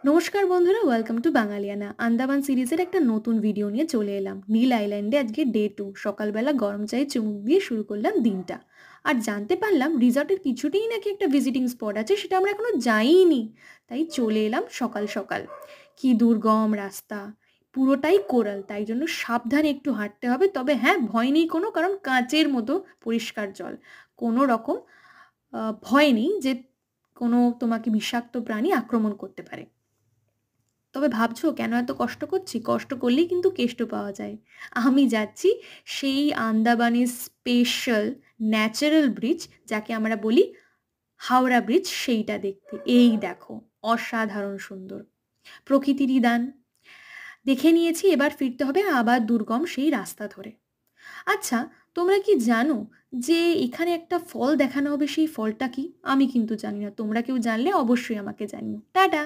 নমস্কার বন্ধুরা, welcome to বাঙালিয়ানা। Andaman সিরিজের একটা নতুন ভিডিও নিয়ে চলে এলাম। নীল আইল্যান্ডে আজকে ডে 2। সকালবেলা গরম চায়ে চুমুক দিয়ে শুরু করলাম দিনটা। আর জানতে পারলাম রিসর্টের পিছুতেই নাকি একটা ভিজিটিং স্পট আছে, সেটা আমরা এখনো যাইনি। তাই চলে এলাম সকাল সকাল। কি দুর্গম রাস্তা, পুরোটাই কোরাল, তাই জন্য সাবধানে একটু হাঁটতে হবে। তবে হ্যাঁ, ভয় নেই কোনো, কারণ কাঁচের মতো পরিষ্কার জল। কোনো রকম ভয় নেই যে কোনো তোমাকে বিষাক্ত প্রাণী আক্রমণ করতে পারে। তবে ভাবছো কেন এত কষ্ট করছি? কষ্ট করলেই কিন্তু কেষ্ট পাওয়া যায়। আমি যাচ্ছি সেই আন্দামানের স্পেশাল ন্যাচারাল ব্রিজ, যাকে আমরা বলি হাওড়া ব্রিজ, সেইটা দেখতে। এই দেখো, অসাধারণ সুন্দর, প্রকৃতিরই দান। দেখে নিয়েছি, এবার ফিরতে হবে আবার দুর্গম সেই রাস্তা ধরে। আচ্ছা, তোমরা কি জানো যে এখানে একটা ফল দেখানো হবে? সেই ফলটা কি? আমি কিন্তু জানি না। তোমরা কেউ জানলে অবশ্যই আমাকে জানিও। টাটা।